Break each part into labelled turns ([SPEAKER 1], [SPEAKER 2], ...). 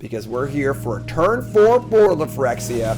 [SPEAKER 1] because we're here for a turn 4 portal to Phyrexia.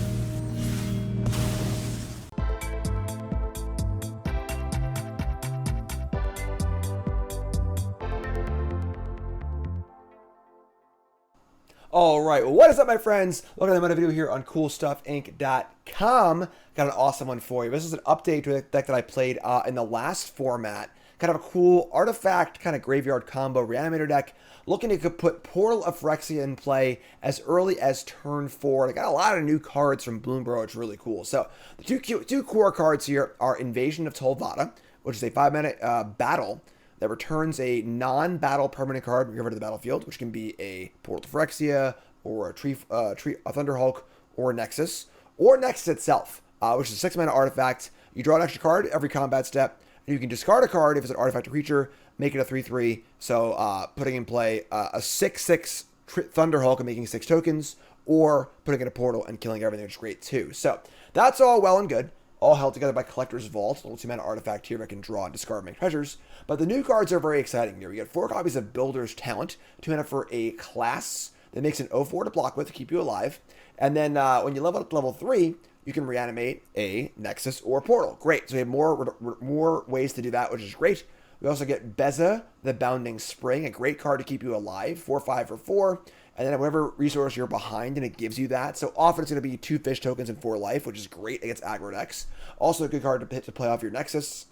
[SPEAKER 1] Alright, well, what is up, my friends? Welcome to another video here on CoolStuffInc.com. Got an awesome one for you. This is an update to a deck that I played in the last format. Kind of a cool artifact, kind of graveyard combo reanimator deck. Looking to put Portal of Phyrexia in play as early as turn 4. I got a lot of new cards from Bloomburrow. It's really cool. So, the two core cards here are Invasion of Tolvada, which is a 5-minute battle that returns a non-battle permanent card when you're over to the battlefield, which can be a Portal to Phyrexia, or a Thunderhulk, or a Nexus, or Nexus itself, which is a 6-mana artifact. You draw an extra card every combat step, and you can discard a card if it's an artifact or creature, make it a 3/3. So putting in play a 6/6 Thunderhulk and making 6 tokens, or putting in a portal and killing everything, which is great too. So that's all well and good. All held together by Collector's Vault, a little 2-mana artifact here that can draw and discard and make treasures. But the new cards are very exciting here. We get 4 copies of Builder's Talent, 2 mana for a class that makes an 0/4 to block with to keep you alive. And then when you level up to level 3, you can reanimate a Nexus or a Portal. Great. So we have more ways to do that, which is great. We also get Beza, the Bounding Spring, a great card to keep you alive, 4/5 for 4. And then whatever resource you're behind, and it gives you that. So often it's going to be 2 fish tokens and 4 life, which is great against aggro decks. Also a good card to hit to play off your Nexus.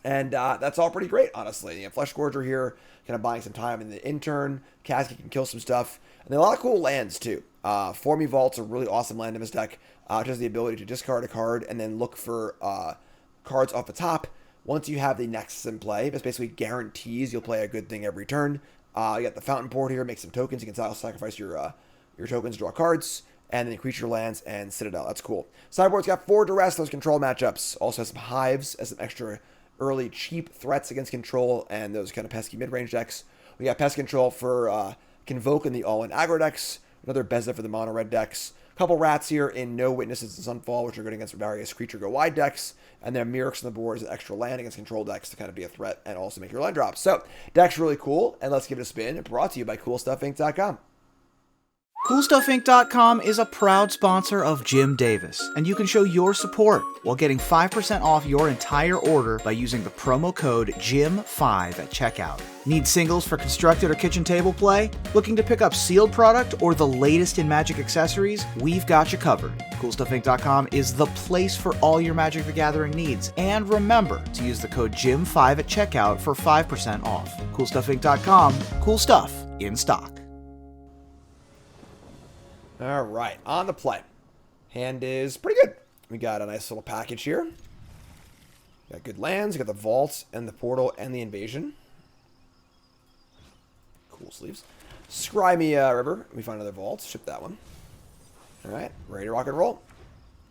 [SPEAKER 1] And that's all pretty great, honestly. You have Fleshgorger here, kind of buying some time in the intern. Casket can kill some stuff. And then a lot of cool lands, too. Fomori Vault's a really awesome land in this deck. Which has the ability to discard a card and then look for cards off the top. Once you have the Nexus in play, this basically guarantees you'll play a good thing every turn. You got the Fountainport here, make some tokens. You can sacrifice your tokens, draw cards, and then creature lands and Citadel. That's cool. Sideboard's got 4 Duress, those control matchups. Also has some Hives as some extra early cheap threats against control and those kind of pesky mid-range decks. We got Pest Control for Convoke in the all-in aggro decks. Another Beza for the mono-red decks. Couple rats here in No Witnesses and Sunfall, which are good against various creature go wide decks. And then Mirrex on the board is an extra land against control decks to kind of be a threat and also make your land drops. So, deck's really cool, and let's give it a spin. Brought to you by CoolStuffInc.com.
[SPEAKER 2] CoolStuffInc.com is a proud sponsor of Jim Davis, and you can show your support while getting 5% off your entire order by using the promo code JIM5 at checkout. Need singles for constructed or kitchen table play? Looking to pick up sealed product or the latest in Magic accessories? We've got you covered. CoolStuffInc.com is the place for all your Magic the Gathering needs. And remember to use the code JIM5 at checkout for 5% off. CoolStuffInc.com, cool stuff in stock.
[SPEAKER 1] All right, on the play. Hand is pretty good. We got a nice little package here. Got good lands. Got the Vault and the Portal and the Invasion. Cool sleeves. Skrelv River. We find another Vault. Ship that one. All right, ready to rock and roll.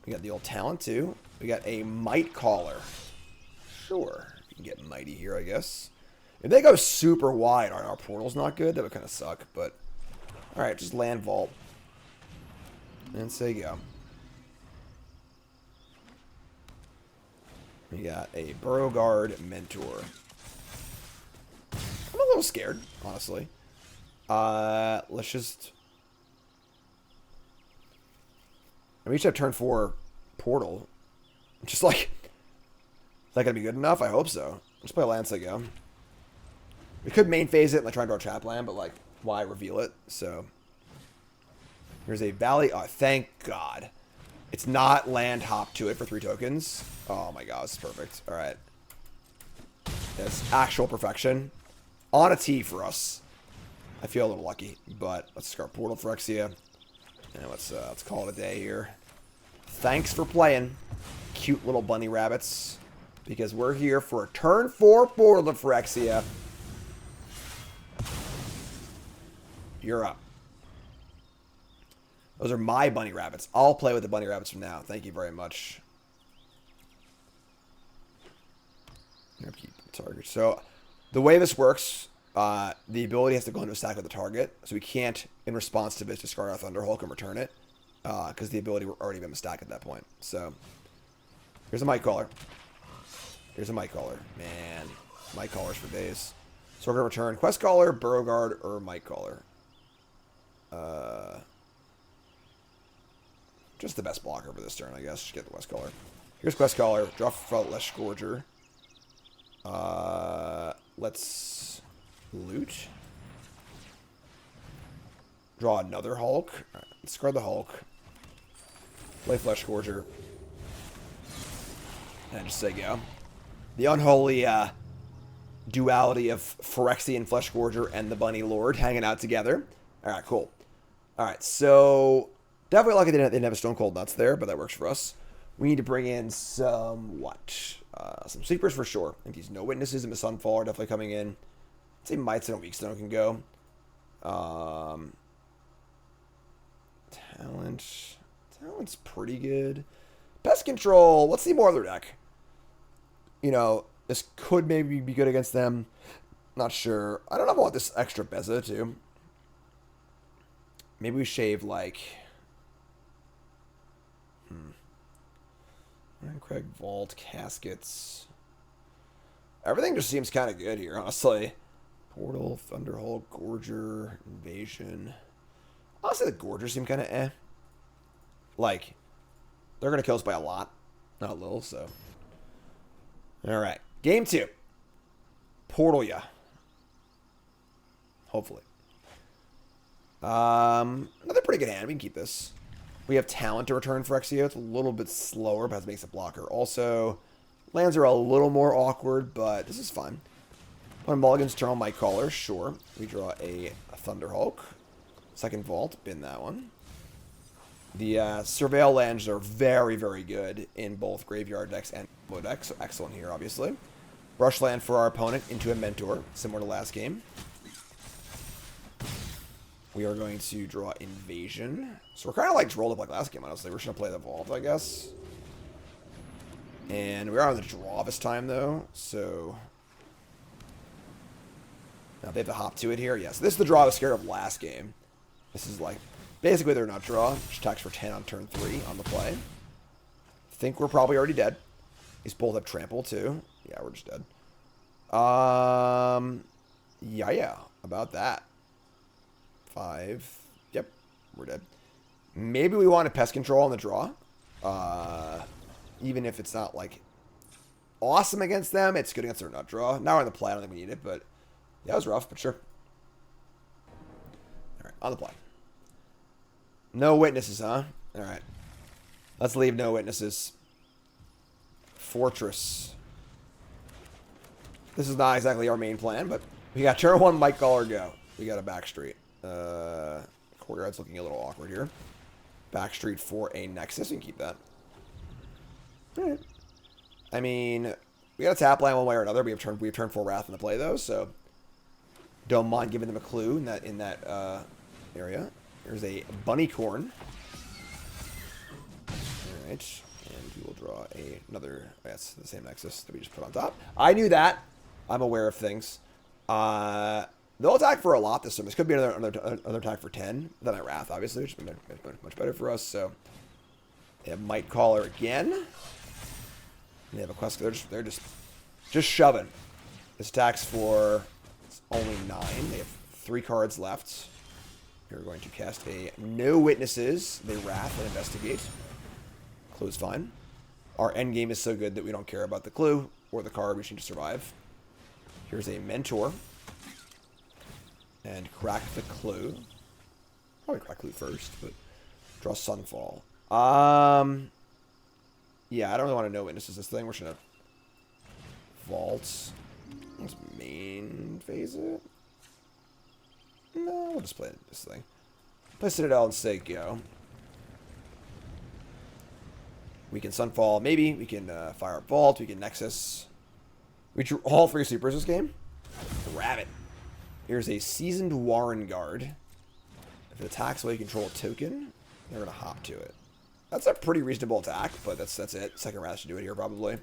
[SPEAKER 1] We got the old talent too. We got a Might Caller. Sure, you can get Mighty here, I guess. If they go super wide, our Portal's not good. That would kind of suck, but all right, just land Vault. And say go. We got a Beauregard Mentor. I'm a little scared, honestly. Let's just... I reached up turn 4 Portal. Just like... Is that going to be good enough? I hope so. Let's play a land, say go. We could main phase it and like, try and draw a trap land, but like, why reveal it? So... Here's a Valley. Oh, thank God. It's not land hop to it for 3 tokens. Oh my God, this is perfect. All right. That's actual perfection. On a tee for us. I feel a little lucky, but let's discard Portal Phyrexia. And let's call it a day here. Thanks for playing, cute little bunny rabbits. Because we're here for a turn 4 Portal to Phyrexia. You're up. Those are my bunny rabbits. I'll play with the bunny rabbits from now. Thank you very much. Keep target. So, the way this works, the ability has to go into a stack with the target. So we can't, in response to this, discard our Thunderhulk and return it. Because the ability will already be in a stack at that point. So, here's a Might Caller. Here's a Might Caller. Man, Might Callers for days. So we're going to return Quest Caller, Beauregard, or Might Caller. Just the best blocker for this turn, I guess. Just get the Quest Caller. Here's Quest Caller. Draw Fleshgorger. Let's loot. Draw another Hulk. All right, discard the Hulk. Play Fleshgorger. And just say go. The unholy duality of Phyrexian Fleshgorger and the Bunny Lord hanging out together. Alright, cool. Alright, so definitely lucky they didn't have a Stone Cold Nuts there, but that works for us. We need to bring in some, some Sleepers for sure. I think these No Witnesses and the Sunfall are definitely coming in. I'd say Mightstone and Weakstone can go. Talent's pretty good. Pest Control, let's see more of their deck. You know, this could maybe be good against them. Not sure. I don't know if I want this extra Beza, too. Maybe we shave, like... Irencrag, Vault, Caskets. Everything just seems kind of good here, honestly. Portal, Thunderhulk, Gorger, Invasion. Honestly, the Gorgers seem kind of eh. Like, they're going to kill us by a lot. Not a little, so... Alright. Game 2. Portal ya. Hopefully. Another pretty good hand. We can keep this. We have talent to return Phyrexia. It's a little bit slower, but it makes a blocker. Also, lands are a little more awkward, but this is fine. When Mulligan's turn on my caller, sure. We draw a Thunderhulk. Second Vault, bin that one. The Surveil lands are very, very good in both Graveyard decks and Combo decks, so excellent here, obviously. Rush land for our opponent into a Mentor, similar to last game. We are going to draw Invasion. So we're kind of like rolled up like last game, honestly. We're just going to play the Vault, I guess. And we are on the draw this time, though, so... Now they have to hop to it here. Yes, this is the draw I was scared of last game. This is like... Basically, they're not draw. Which attacks for 10 on turn 3 on the play. Think we're probably already dead. These both have trample, too. Yeah, we're just dead. Yeah. About that. 5. Yep, we're dead. Maybe we want a Pest Control on the draw. Even if it's not, like, awesome against them, it's good against their nut draw. Now we're on the play. I don't think we need it, but... Yeah, it was rough, but sure. Alright, on the play. No witnesses, huh? Alright. Let's leave no witnesses. Fortress. This is not exactly our main plan, but we got turn 1 Mike Galler go. We got a Backstreet. Courtyard's looking a little awkward here. Backstreet for a Nexus. We can keep that. Alright. I mean, we got a tap land one way or another. We have turn 4 Wrath in the play, though, so don't mind giving them a clue in that area. There's a Bunnycorn. Alright. And we will draw another... Oh, yes, the same Nexus that we just put on top. I knew that. I'm aware of things. They'll attack for a lot this time. This could be another attack for 10. Then I Wrath, obviously, which would be much better for us. So they have Might Caller again. They have a Quest. They're just shoving. This attacks for only 9. They have 3 cards left. We're going to cast a No Witnesses. They Wrath and Investigate. Clue's fine. Our end game is so good that we don't care about the clue or the card. We should just survive. Here's a Mentor. And crack the clue. Probably crack clue first, but draw Sunfall. Yeah, I don't really want to know witnesses this thing. We're just gonna Vault. Let's main phase it. No, we'll just play this thing. Play Citadel and say go. We can Sunfall, maybe. We can fire up Vault. We can Nexus. We drew all 3 supers this game. Grab it. Here's a Seasoned Warren Guard. If it attacks while you control a token, they're going to hop to it. That's a pretty reasonable attack, but that's it. Second Wrath should do it here, probably.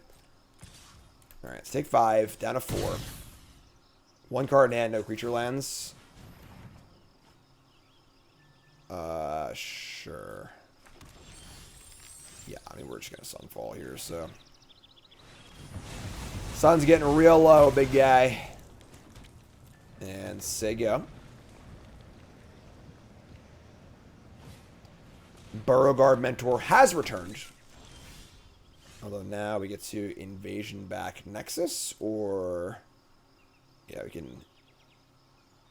[SPEAKER 1] Alright, let's take 5, down to 4. 1 card in hand, no creature lands. Sure. Yeah, I mean, we're just going to Sunfall here, so. Sun's getting real low, big guy. And say go. Beauregard Mentor has returned. Although now we get to Invasion back Nexus, or... Yeah, we can...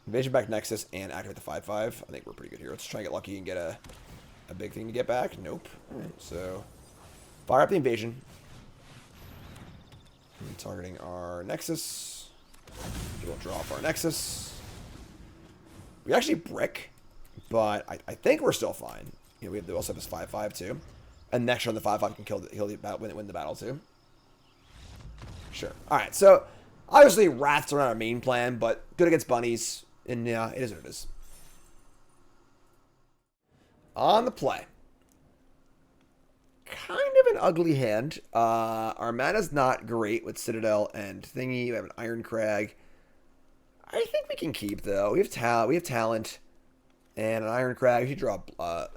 [SPEAKER 1] Invasion back Nexus and activate the 5/5. I think we're pretty good here. Let's try and get lucky and get a big thing to get back. Nope. Alright, so... Fire up the Invasion. And targeting our Nexus. We'll draw off our Nexus. We actually brick, but I think we're still fine. You know, we also have this 5/5 too. And next turn the 5/5 can kill the win the battle too. Sure. Alright, so obviously Wraths are not our main plan, but good against bunnies. And yeah, it is what it is. On the play. Kind of an ugly hand. Our mana's not great with Citadel and Thingy. We have an Irencrag. I think we can keep, though. We have talent. And an Irencrag. If you draw... I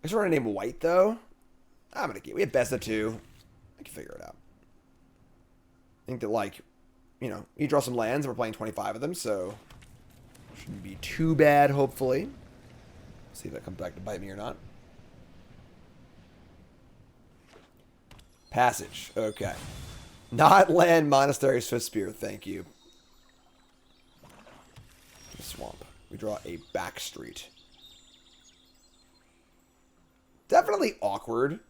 [SPEAKER 1] just want to name white, though. I'm going to keep... We have Beza, too. I can figure it out. I think that, like... You know, you draw some lands, and we're playing 25 of them, so... Shouldn't be too bad, hopefully. See if that comes back to bite me or not. Passage. Okay. Not land, Monastery, Swift Spear. Thank you. Swamp. We draw a Backstreet. Definitely awkward,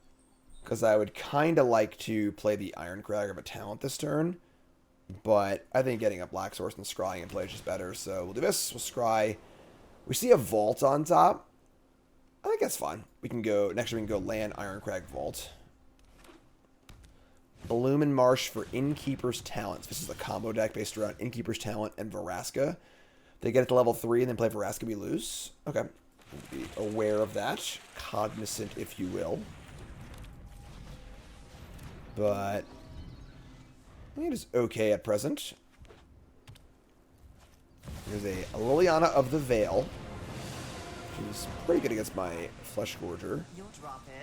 [SPEAKER 1] because I would kind of like to play the Irencrag of a talent this turn, but I think getting a Black Source and scrying in play is just better, so we'll do this. We'll scry. We see a Vault on top. I think that's fine. We can go, next we can go land Irencrag Vault. Illumin Marsh for Innkeeper's Talents. This is a combo deck based around Innkeeper's Talent and Vraska. They get it to level 3 and then play Vraska, we lose. Okay. Be aware of that. Cognizant, if you will. But I think it is okay at present. There's a Liliana of the Veil. She's pretty good against my Fleshgorger.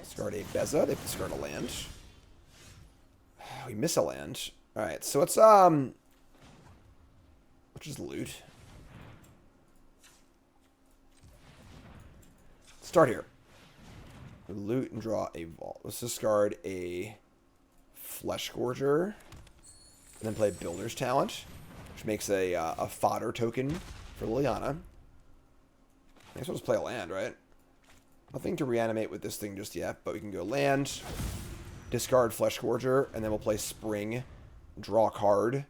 [SPEAKER 1] Discard a Beza. They discard a land. We miss a land. Alright, so let's just loot. Start here. Loot and draw a Vault. Let's discard a Fleshgorger. And then play Builder's Talent, which makes a fodder token for Liliana. I guess we'll just play a land, right? Nothing to reanimate with this thing just yet, but we can go land, discard Fleshgorger, and then we'll play Spring, draw a card.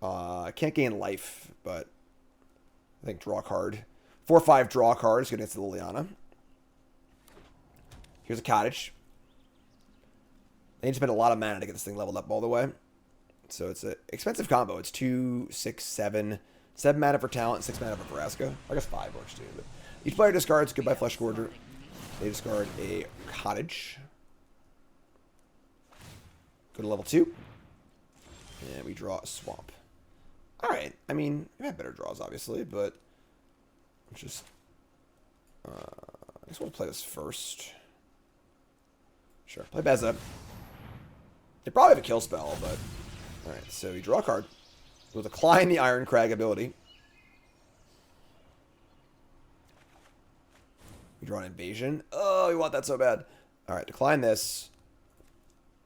[SPEAKER 1] I can't gain life, but I think draw a card. 4/5 draw a card is good against the Liliana. Here's a Cottage. I need to spend a lot of mana to get this thing leveled up all the way. So it's an expensive combo. It's 2, 6, 7. 7 mana for talent, 6 mana for Vraska. I guess 5 works too. But each player discards. Goodbye Fleshgorger. They discard a Cottage. Go to level 2. And we draw a Swamp. Alright. I mean, we have better draws, obviously, but let's just... I guess we'll play this first. Sure. Play Beza. They probably have a kill spell, but... Alright, so we draw a card. We'll decline the Irencrag ability. We draw an Invasion. Oh, we want that so bad. Alright, decline this.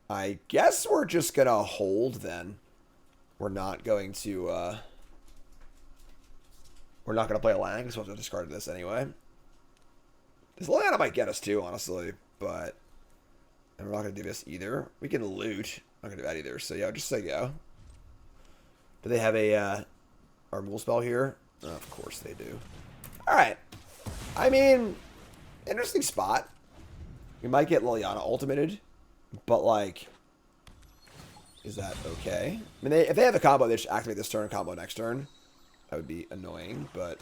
[SPEAKER 1] I guess we're just gonna hold then. We're not going to, we're not gonna play a land, because we'll have to discard this anyway. This Liliana might get us too, honestly, but... And we're not gonna do this either. We can loot. I'm not gonna do that either, so yeah, I'll just say go. Do they have a, our Removal spell here? Oh, of course they do. Alright. I mean, interesting spot. We might get Liliana ultimated, but like, is that okay? I mean, if they have a combo, they just activate this turn and combo next turn. That would be annoying, but...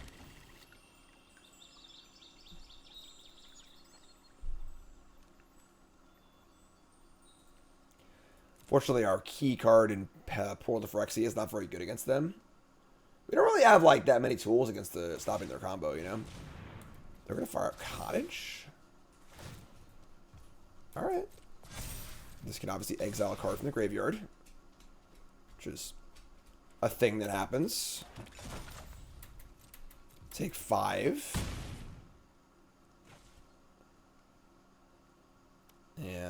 [SPEAKER 1] Fortunately, our key card in Portal to Phyrexia is not very good against them. We don't really have, like, that many tools against stopping their combo, you know? They're going to fire up Cottage. Alright. This can obviously exile a card from the graveyard, which is a thing that happens. Take 5.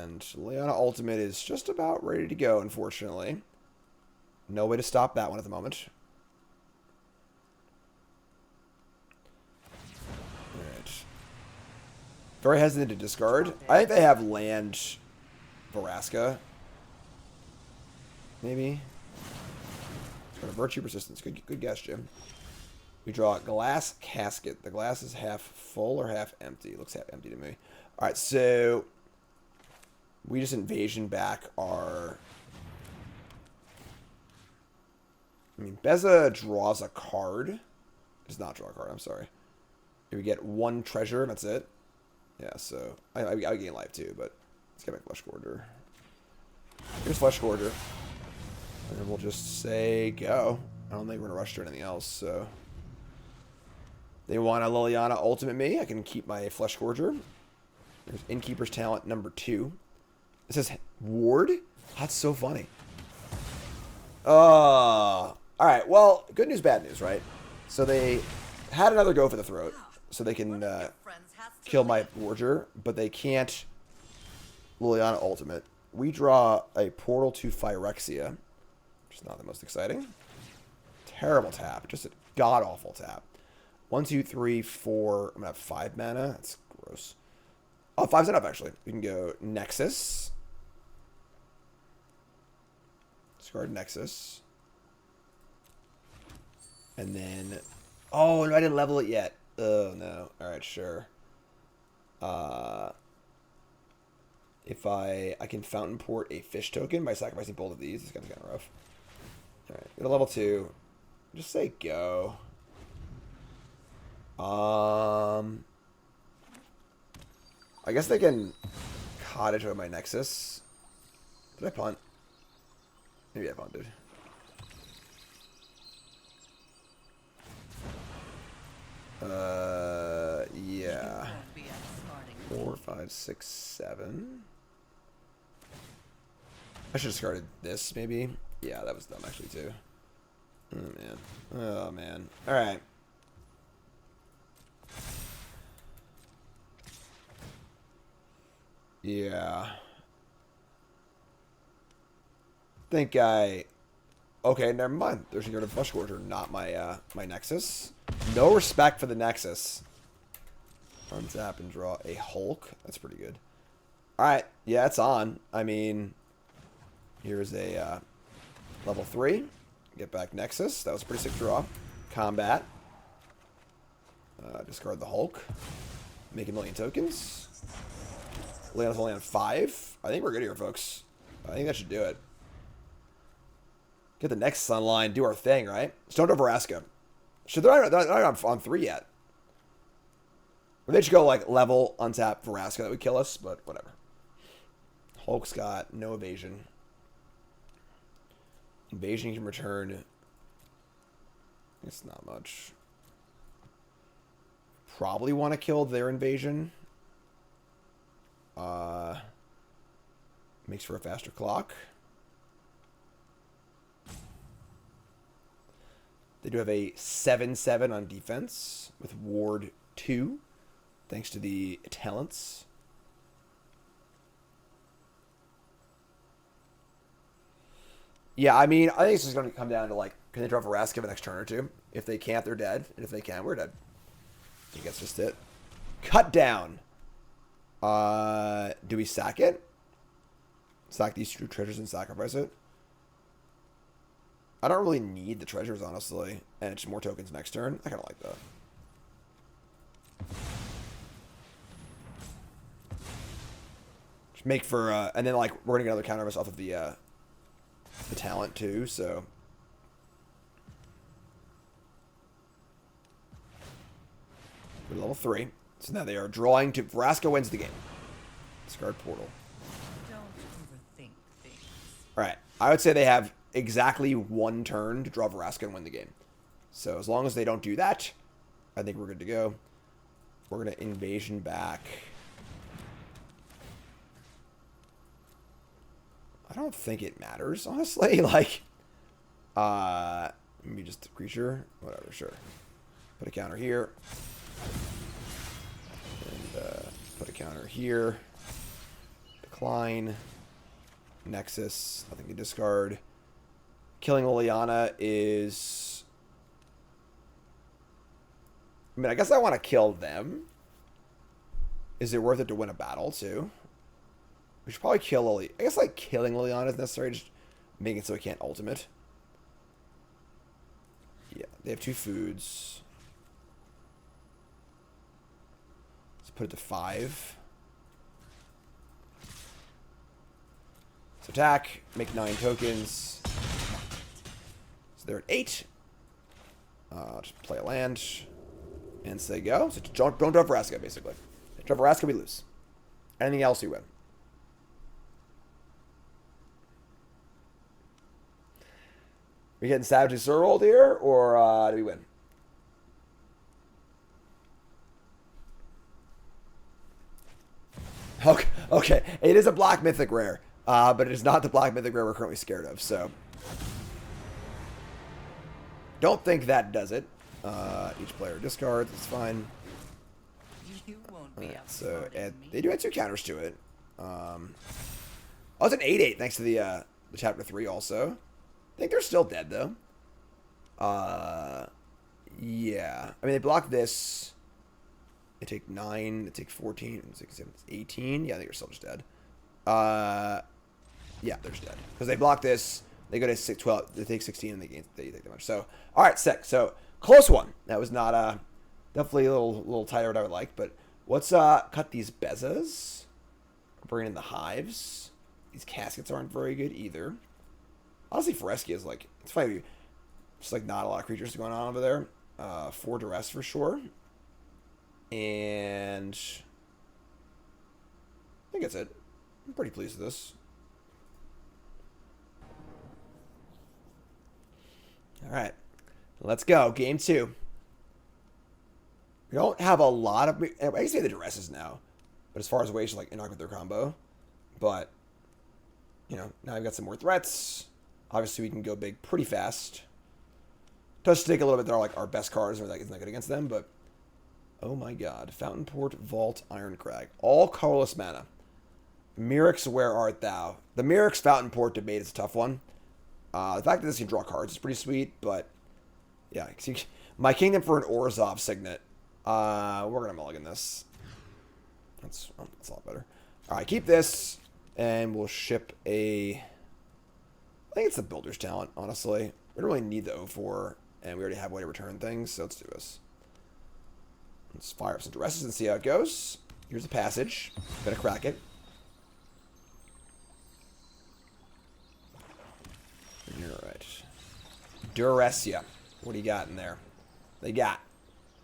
[SPEAKER 1] And Liliana Ultimate is just about ready to go, unfortunately. No way to stop that one at the moment. Alright. Very hesitant to discard. I think they have land Vraska. Maybe. Got a Virtue Persistence. Good guess, Jim. We draw a Glass Casket. The glass is half full or half empty. It looks half empty to me. Alright, so we just invasion back our... I mean, Beza draws a card. Does not draw a card, I'm sorry. We get one treasure, and that's it. Yeah, so I gain life too, but let's get my Fleshgorger. Here's Fleshgorger. And then we'll just say go. I don't think we're going to rush to anything else, so... They want a Liliana Ultimate me. I can keep my Fleshgorger. There's Innkeeper's Talent number 2. It says Ward? That's so funny. Alright, well, good news, bad news, right? So they had another go for the throat. So they can kill my Warger, but they can't Liliana Ultimate. We draw a portal to Phyrexia, which is not the most exciting. Terrible tap. Just a god-awful tap. 1, 2, 3, 4. I'm going to have 5 mana. That's gross. Oh, 5's enough, actually. We can go Nexus. Discard Nexus. And then... Oh, no, I didn't level it yet. Oh, no. Alright, sure. If I can Fountainport a fish token by sacrificing both of these. This guy's kind of rough. Alright, go to level 2. Just say go. I guess they can cottage with my Nexus. Did I punt? Maybe I punted. Yeah. 4, 5, 6, 7. I should have discarded this, maybe. Yeah, that was dumb, actually, too. Oh, man. Oh, man. Alright. Yeah. Think I... Okay, never mind. There's a go to Fleshgorger, not my my Nexus. No respect for the Nexus. Untap and draw a Hulk. That's pretty good. Alright, yeah, it's on. I mean, here's a level 3. Get back Nexus. That was a pretty sick draw. Combat. Discard the Hulk. Make a million tokens. Liliana's only on 5. I think we're good here, folks. I think that should do it. Get the next Sunline, do our thing, right? Stone over Vraska. They're not on 3 yet. Or they should go, like, level, untap Vraska. That would kill us, but whatever. Hulk's got no evasion. Invasion can return. It's not much. Probably want to kill their invasion. Makes for a faster clock. They do have a 7/7 on defense with Ward 2, thanks to the talents. Yeah, I mean, I think it's just going to come down to, like, can they draw Vraska the next turn or two? If they can't, they're dead. And if they can, we're dead. I think that's just it. Cut down. Do we sack it? Sack these 2 treasures and sacrifice it? I don't really need the treasures, honestly. And it's more tokens next turn. I kind of like that. Just make for, and then, like, we're going to get another counter off of the talent, too, so. We're level 3. So now they are drawing to... Vraska wins the game. Discard Portal.
[SPEAKER 3] Don't overthink things.
[SPEAKER 1] Alright. I would say they have exactly 1 turn to draw Vraska and win the game. So as long as they don't do that, I think we're good to go. We're going to invasion back. I don't think it matters, honestly. Like, maybe just a creature. Whatever, sure. Put a counter here. And put a counter here. Decline. Nexus. Nothing to discard. Killing Liliana is... I mean, I guess I want to kill them. Is it worth it to win a battle, too? We should probably kill Lily. I guess, like, killing Liliana is necessary. Just make it so it can't ultimate. Yeah, they have 2 foods. Let's put it to 5. So attack, make 9 tokens. So they're at 8. Just play a land. And say go. So don't draw Vraska, basically. If draw Vraska, we lose. Anything else, we win. We getting Savage Sur rolled here, or do we win? Okay. It is a Black Mythic rare, but it is not the Black Mythic rare we're currently scared of, so... Don't think that does it. Each player discards, it's fine.
[SPEAKER 3] You won't be
[SPEAKER 1] So, and they do have 2 counters to it. Oh, it's an 8/8 thanks to the Chapter 3 also. I think they're still dead, though. Yeah. I mean, they block this. They take 9. They take 14. 6, 18. Yeah, I think they're still just dead. Yeah, they're just dead. Because they block this. They go to 6, 12. They take 16 and they take damage. So, all right, sick. So, close one. That was not definitely a little tighter than I would like. But let's cut these Bezas. Bring in the Hives. These caskets aren't very good either. Honestly, Phyrexia is like, it's funny, just like not a lot of creatures going on over there. 4 Duress for sure. And I think that's it. I'm pretty pleased with this. All right, let's go. Game 2. We don't have a lot of, I can say the Duresses now, but as far as ways to like interact with their combo, but you know, now I've got some more threats. Obviously, we can go big pretty fast. Does take a little bit. They're like our best cards, or like it's not good against them. But oh my god, Fountainport, Vault, Irencrag, all colorless mana. Mirrex, where art thou? The Mirrex Fountainport debate is a tough one. The fact that this can draw cards is pretty sweet, but yeah, see, my kingdom for an Orzhov Signet. We're gonna mulligan this. That's a lot better. All right, keep this, and we'll ship a. I think it's the Builder's Talent, honestly. We don't really need the 0/4, and we already have a way to return things, so let's do this. Let's fire up some Duresses and see how it goes. Here's a passage. Gonna crack it. Alright. Duressia. What do you got in there? They got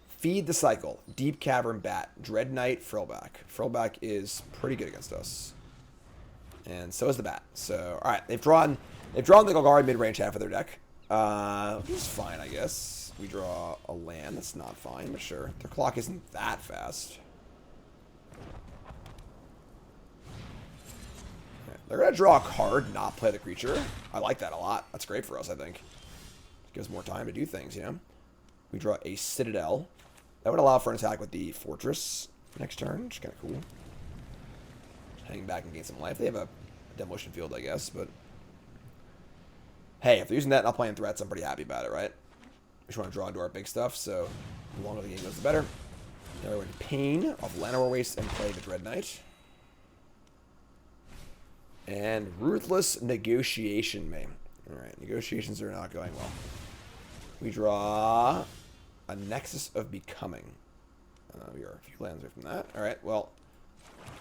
[SPEAKER 1] Feed the Cycle, Deep Cavern Bat, Dread Knight, Frillback. Frillback is pretty good against us. And so is the Bat. So, alright, they've drawn the Golgari mid-range half of their deck. Which is fine, I guess. We draw a land. That's not fine, but sure. Their clock isn't that fast. Okay. They're going to draw a card, not play the creature. I like that a lot. That's great for us, I think. Gives more time to do things, you know? We draw a Citadel. That would allow for an attack with the Fortress next turn, which is kind of cool. Hang back and gain some life. They have a demolition field, I guess, but hey, if they're using that and not playing threats, I'm pretty happy about it, right? We just want to draw into our big stuff, so the longer the game goes, the better. Now we're going to Pain off Llanowar Waste and play the Dread Knight. And Ruthless Negotiation, man. Alright, negotiations are not going well. We draw a Nexus of Becoming. We are a few lands away from that. Alright, well,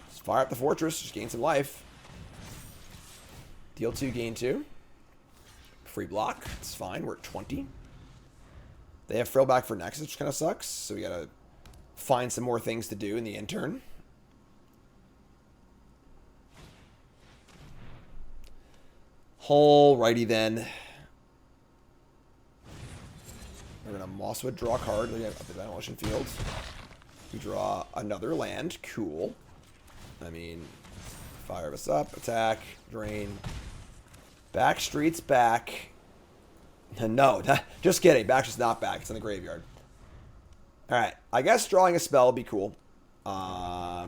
[SPEAKER 1] let's fire up the Fortress, just gain some life. Deal 2, gain 2. Free block. It's fine. We're at 20. They have Frillback for Nexus, which kind of sucks. So we gotta find some more things to do in the intern. Alrighty then. We're gonna Mosswood draw a card. We have the Demolition Field. We draw another land. Cool. I mean, fire us up, attack, drain. Backstreet's back. No, just kidding. Backstreet's not back. It's in the graveyard. Alright. I guess drawing a spell would be cool. I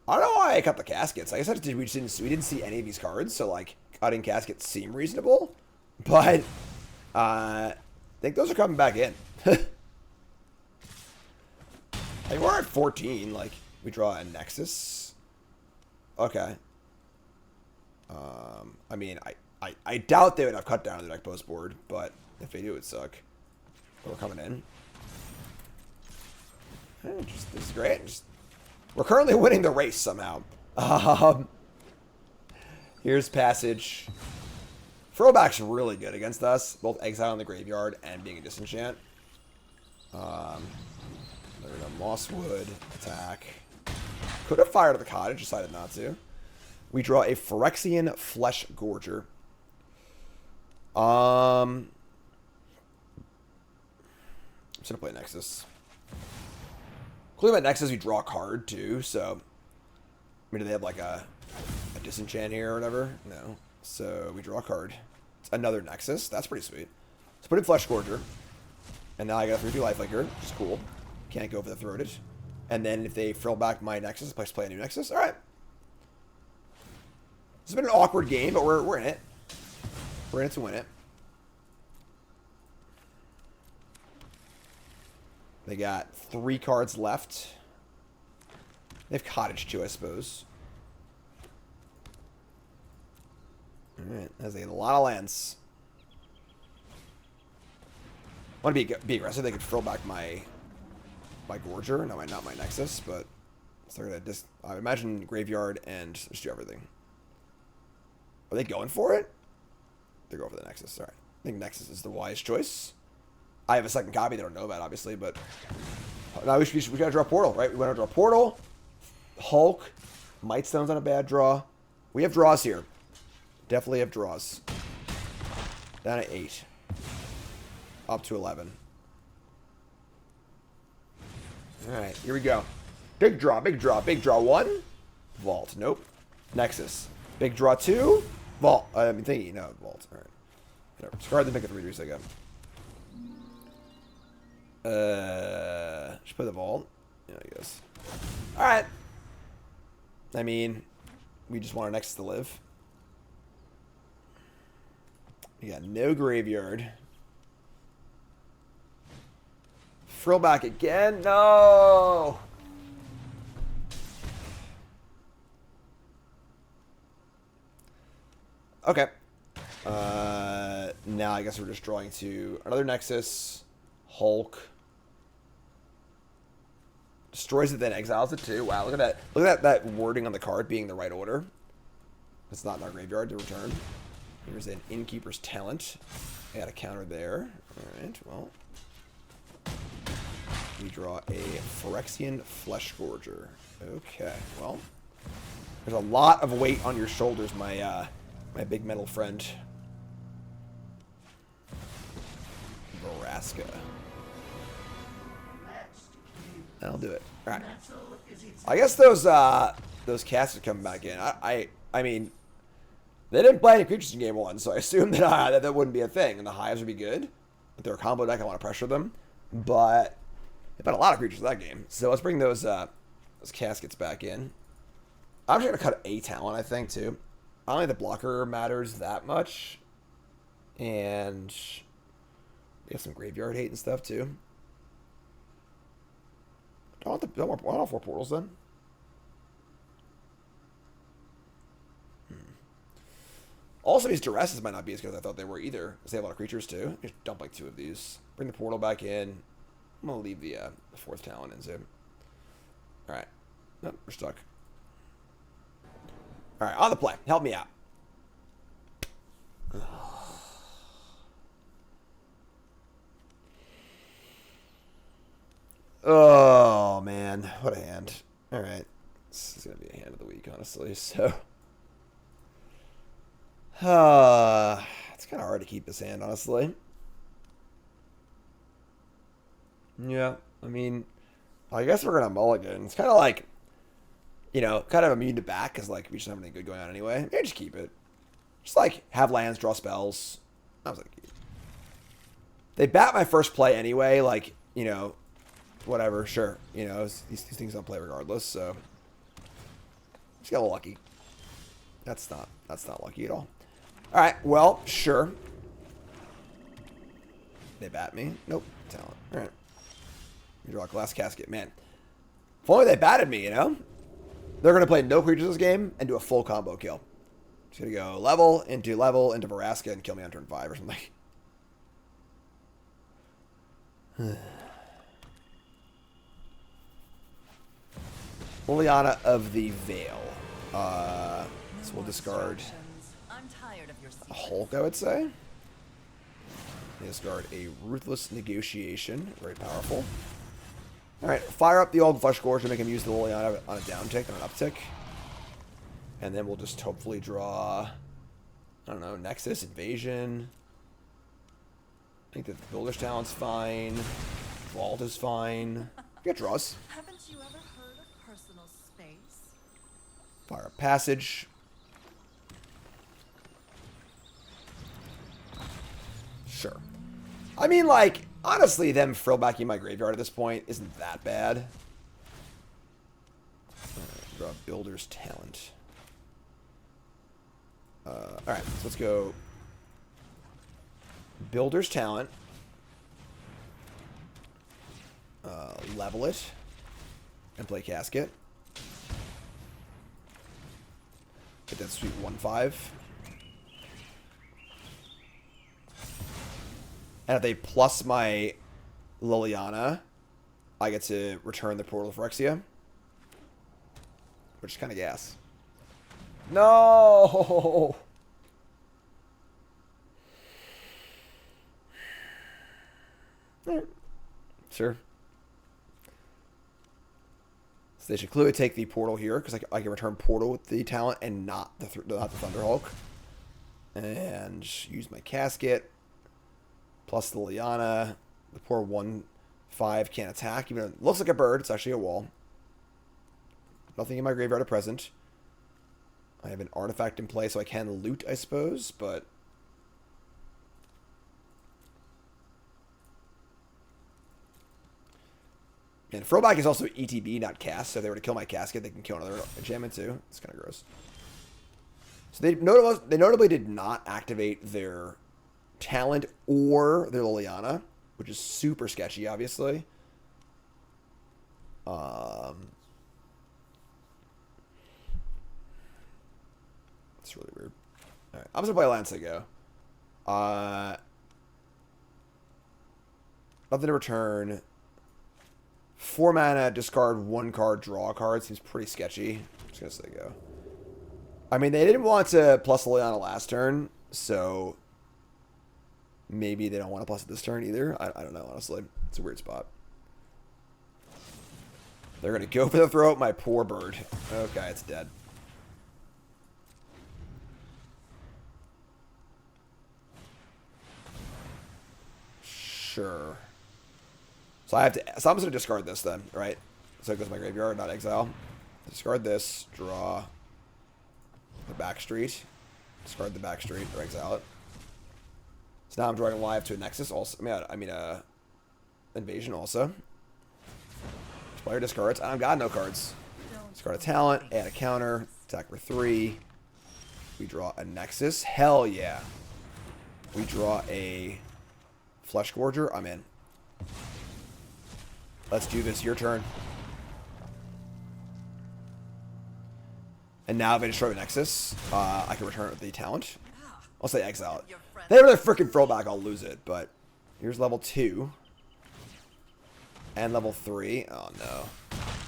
[SPEAKER 1] don't know why I cut the caskets. I guess we didn't see any of these cards, so like cutting caskets seem reasonable, but I think those are coming back in. Hey, we're at 14. Like we draw a Nexus. Okay. I mean, I doubt they would have cut down on the deck post board, but if they do, it would suck. But we're coming in. This is great. We're currently winning the race somehow. Here's Passage. Throwback's really good against us, both Exile in the Graveyard and being a Disenchant. There's a Mosswood attack. Could have fired at the Cottage, decided not to. We draw a Phyrexian Fleshgorger. I'm just gonna play Nexus. Cool thing about Nexus, we draw a card too, so I mean, do they have like a disenchant here or whatever? No. So we draw a card. It's another Nexus. That's pretty sweet. Let's put in Fleshgorger. And now I got a 3-2 lifelinker, which is cool. Can't go for the Throated. And then if they fill back my Nexus, I play a new Nexus. Alright. It's been an awkward game, but we're in it. We're in it to win it. They got 3 cards left. They have Cottage too, I suppose. Alright, as they get a lot of lands. I want to be aggressive. They could fill back my Gorger. No, not my Nexus, but so they're gonna I imagine Graveyard and just do everything. Are they going for it? They're going for the Nexus. Alright. I think Nexus is the wise choice. I have a second copy they don't know about, obviously, but now we gotta draw Portal, right? We want to draw Portal, Hulk, Mightstone's on a bad draw. We have draws here. Definitely have draws. Down at 8. Up to 11. Alright, here we go. Big draw, big draw, big draw 1. Vault. Nope. Nexus. Big draw 2. Vault. I'm thinking, no, Vault. Alright. Whatever. Discard the pick of 3 3 again. Should play the Vault. Yeah, I guess. Alright. I mean, we just want our Nexus to live. We got no Graveyard. Frill back again. No! Okay. Now I guess we're just drawing to another Nexus. Hulk. Destroys it, then exiles it too. Wow, look at that. Look at that wording on the card being the right order. It's not in our graveyard to return. Here's an Innkeeper's Talent. I got a counter there. Alright, well. We draw a Phyrexian Fleshgorger. Okay, well. There's a lot of weight on your shoulders, my my big metal friend. Vraska. That'll do it. Alright. I guess those casts are coming back in. I mean, they didn't play any creatures in game 1, so I assume that that wouldn't be a thing, and the Hives would be good. If they're a combo deck, I want to pressure them. But they've had a lot of creatures in that game. So let's bring those caskets back in. I'm just going to cut a talent, I think, too. I don't think the blocker matters that much. And we have some graveyard hate and stuff, too. I want all 4 portals, then. Also, these Duresses might not be as good as I thought they were either, because they have a lot of creatures, too. Just dump, like, 2 of these. Bring the portal back in. I'm going to leave the 4th talent in, too. Alright. Nope, we're stuck. Alright, on the play. Help me out. Oh, man. What a hand. Alright. This is going to be a hand of the week, honestly, so... it's kind of hard to keep this hand, honestly. Yeah, I mean, I guess we're going to mulligan. It's kind of like, you know, kind of immune to back, because, like, we just don't have anything good going on anyway. Maybe just keep it. Just, like, have lands, draw spells. I was like, they bat my first play anyway, like, you know, whatever, sure. You know, these things don't play regardless, so. Just got a little lucky. That's not lucky at all. Alright, well, sure. They bat me. Nope. Talent. Alright. Draw a Glass Casket. Man. If only they batted me, you know? They're going to play no creatures this game and do a full combo kill. Just going to go level into Vraska and kill me on turn 5 or something. Liliana of the Veil. So we'll discard a Hulk, I would say. Discard a Ruthless Negotiation. Very powerful. Alright, fire up the old Fleshgorger, make him use the Liliana on a downtick, on an uptick. And then we'll just hopefully draw, I don't know, Nexus, Invasion. I think that the Builder's Talent's fine. Vault is fine. Get draws.
[SPEAKER 3] Haven't you ever heard of personal space?
[SPEAKER 1] Fire up Passage. Sure. I mean, like, honestly, them frillbacking my graveyard at this point isn't that bad. Draw Builder's Talent. Alright, so let's go Builder's Talent. Level it. And play Casket. Get that sweet 1/5. And if they plus my Liliana, I get to return the Portal of Phyrexia. Which is kind of gas. No! Sure. So they should clearly take the Portal here, because I can return Portal with the talent and not the Thunderhulk. And use my Casket. Plus the Liliana. The poor 1/5 can't attack, even though it looks like a bird. It's actually a wall. Nothing in my graveyard at present. I have an artifact in play, so I can loot, I suppose, but... And throwback is also ETB, not cast, so if they were to kill my Casket, they can kill another enchantment too. It's kind of gross. So they notably did not activate their talent or their Liliana, which is super sketchy, obviously. It's really weird. Alright, I'm just going to play Lancigo. Nothing to return. 4 mana, discard 1 card, draw a card. Seems pretty sketchy. I'm just going to say go. I mean, they didn't want to plus Liliana last turn, so maybe they don't want to plus it this turn either. I don't know, honestly. It's a weird spot. They're going to go for the throat. My poor bird. Okay, it's dead. Sure. So I'm just going to discard this then, right? So it goes to my graveyard, not exile. Discard this, draw the Backstreet. Discard the Backstreet, or exile it. So now I'm drawing live to a Nexus also. I mean, Invasion also. Player discards. I've got no cards. Discard a talent, add a counter, attack for 3. We draw a Nexus. Hell yeah. We draw a Fleshgorger. I'm in. Let's do this. Your turn. And now if I destroy a Nexus, I can return it with the talent. I'll say exile it. If they have another freaking throwback, I'll lose it. But here's level 2. And level 3. Oh no.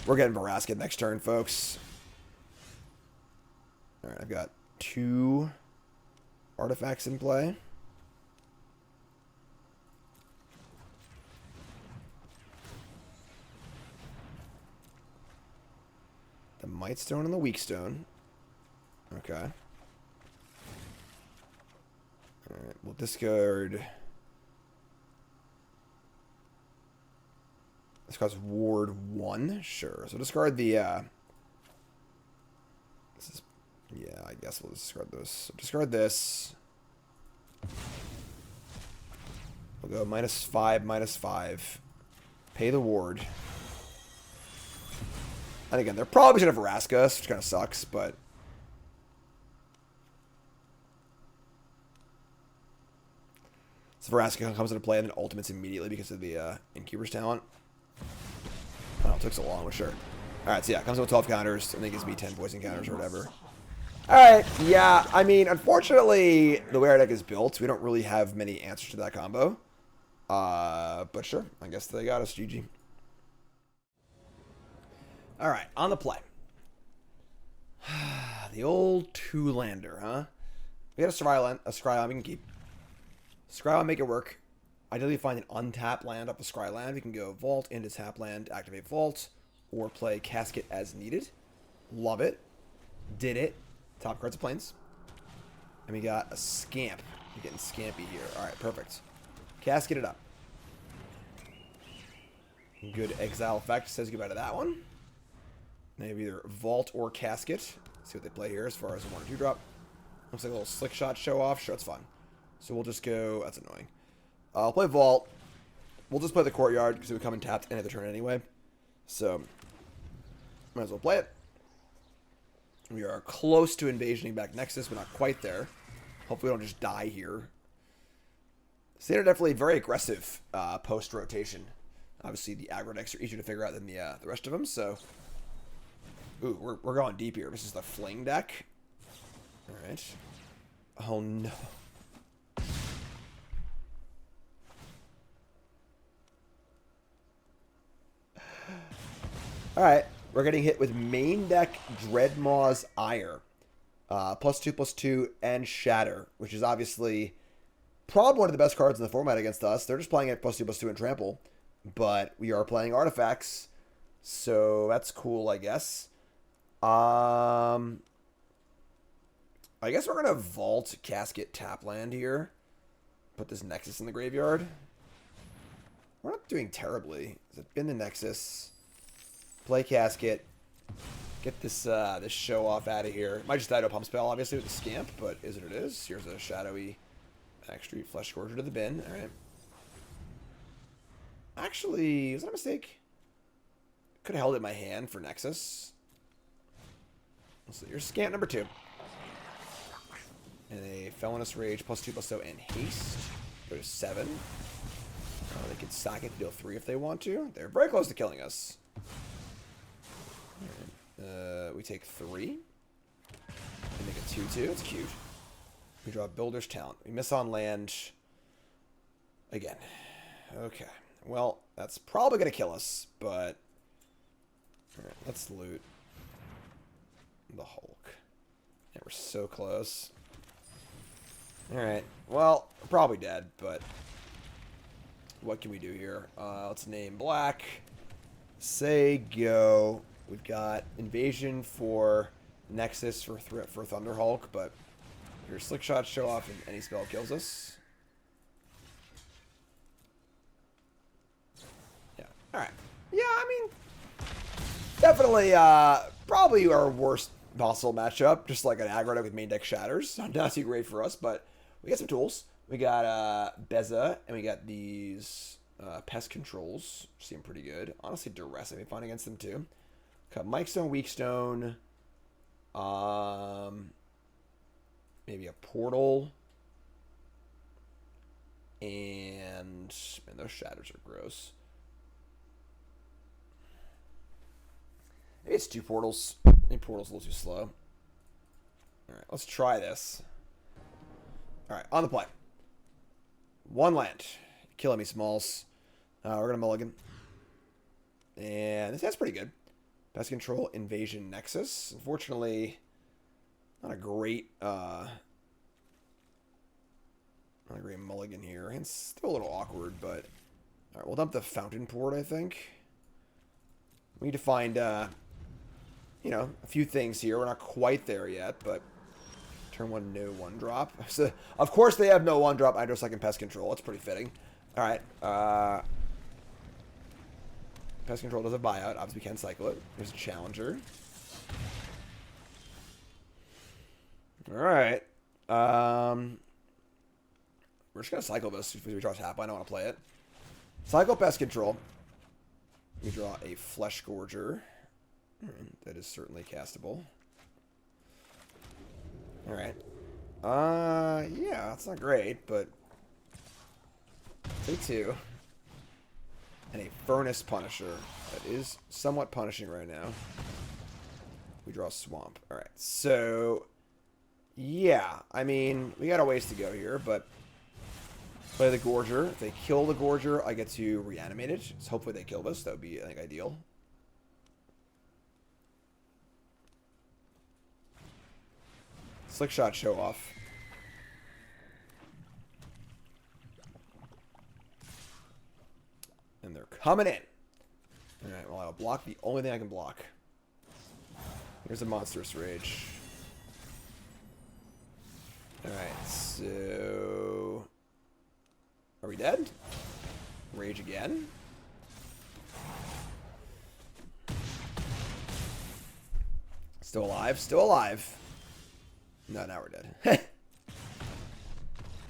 [SPEAKER 1] We're getting Vraska next turn, folks. Alright, I've got 2 artifacts in play. The Mightstone and the Weakstone. Okay. Alright, we'll discard. This costs Ward 1. Sure. So discard the, this is, yeah, I guess we'll discard those. So discard this. We'll go -5, -5. Pay the ward. And again, they're probably going to Vraska us, which kind of sucks, but... So Vraska comes into play and then ultimates immediately because of the Innkeeper's talent. Oh, it took so long, but sure. Alright, so yeah, it comes in with 12 counters, and then gives me 10 poison counters or whatever. Alright, yeah, I mean, unfortunately, the way our deck is built, we don't really have many answers to that combo. But sure, I guess they got us, GG. Alright, on the play. The old two-lander, huh? We got a Scryland we can keep. Scryland, make it work. Ideally, find an untapped land up a Scryland. We can go Vault into tap land, activate Vault, or play Casket as needed. Love it. Did it. Top cards of Plains. And we got a Scamp. We're getting scampy here. Alright, perfect. Casket it up. Good exile effect. Says goodbye to that one. Maybe either Vault or Casket. See what they play here as far as a 1 or 2 drop. Looks like a little Slick Shot show off. Sure, it's fun. So we'll just go... That's annoying. I'll play Vault. We'll just play the Courtyard because it would come in tapped end of the turn anyway. So, might as well play it. We are close to invasioning back Nexus, but not quite there. Hopefully we don't just die here. Standard definitely very aggressive post-rotation. Obviously, the aggro decks are easier to figure out than the rest of them, so... Ooh, we're going deep here. This is the Fling deck. Alright. Oh, no. Alright, we're getting hit with main deck Dreadmaw's Ire. +2/+2 and Shatter, which is obviously probably one of the best cards in the format against us. They're just playing it +2/+2 and Trample, but we are playing artifacts, so that's cool, I guess. I guess we're going to Vault Casket tap land here. Put this Nexus in the graveyard. We're not doing terribly. It's been the Nexus. Play Casket. Get this this show off out of here. Might just die to a pump spell, obviously, with the Scamp, but is what it is. Here's a Shadowy Backstreet Fleshgorger to the bin. Alright. Actually, was that a mistake? Could have held it in my hand for Nexus. So here's Scamp number 2. And a Felonious Rage +2/+0 and Haste. Go to 7. They could sack it to deal 3 if they want to. They're very close to killing us. We take 3. We make a 2/2. It's cute. We draw Builder's Talent. We miss on land again. Okay. Well, that's probably going to kill us, but... Alright, let's loot the Hulk. Yeah, we're so close. Alright. Well, we're probably dead, but... What can we do here? Let's name black. Say go. We've got Invasion for Nexus for Thunderhulk, but your Slick Shot show off and any spell kills us. Yeah. Alright. Yeah, I mean, definitely probably our worst possible matchup. Just like an aggro deck with main deck Shatters. Not too great for us, but we got some tools. We got Beza, and we got these Pest Controls, which seem pretty good. Honestly, Duress I may find against them too. Got Mightstone, Weakstone, maybe a Portal, and man, those Shatters are gross. Maybe it's 2 Portals. I think Portal's a little too slow. All right, let's try this. All right, on the play. 1 land. Killing me, Smalls. We're going to mulligan. And this hand's pretty good. Pest Control, Invasion, Nexus. Unfortunately, not a great mulligan here. It's still a little awkward, but... Alright, we'll dump the Fountainport, I think. We need to find, you know, a few things here. We're not quite there yet, but... Turn 1, no 1-drop. So, of course they have no 1-drop. I do second Pest Control. It's pretty fitting. Alright, Pest Control does a buyout. Obviously, we can cycle it. There's a Challenger. Alright. We're just going to cycle this if we draw tap. I don't want to play it. Cycle Pest Control. We draw a Fleshgorger. That is certainly castable. Alright. Yeah, that's not great, but... Take 2. And a Furnace Punisher. That is somewhat punishing right now. We draw Swamp. Alright, so... Yeah, I mean, we got a ways to go here, but... Play the Gorger. If they kill the Gorger, I get to reanimate it. So hopefully they kill this. That would be, I think, ideal. Slick Shot Show Off. And they're coming in. Alright, well, I'll block the only thing I can block. Here's a Monstrous Rage. Alright, so... Are we dead? Rage again? Still alive? Still alive. No, now we're dead.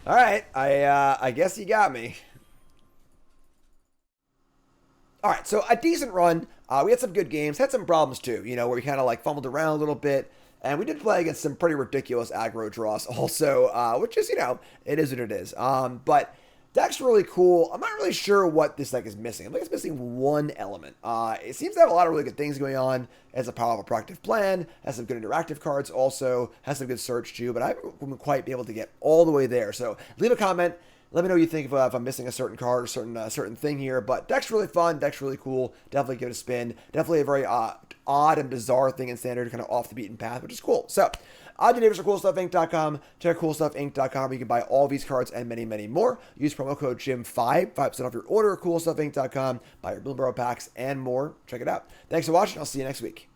[SPEAKER 1] Alright, I guess you got me. Alright, so a decent run. We had some good games. Had some problems too, you know, where we kind of like fumbled around a little bit. And we did play against some pretty ridiculous aggro draws also, which is, you know, it is what it is. But deck's really cool. I'm not really sure what this deck is missing. I think it's missing one element. It seems to have a lot of really good things going on. It has a powerful proactive plan, has some good interactive cards also, has some good search too, but I haven't quite be able to get all the way there. So leave a comment. Let me know what you think if I'm missing a certain card or certain thing here. But deck's really fun. Deck's really cool. Definitely give it a spin. Definitely a very odd and bizarre thing in Standard, kind of off the beaten path, which is cool. So, I'm Davis for CoolStuffInc.com. Check CoolStuffInc.com where you can buy all these cards and many, many more. Use promo code JIM5, 5% off your order at CoolStuffInc.com. Buy your Bloomberg packs and more. Check it out. Thanks for watching. I'll see you next week.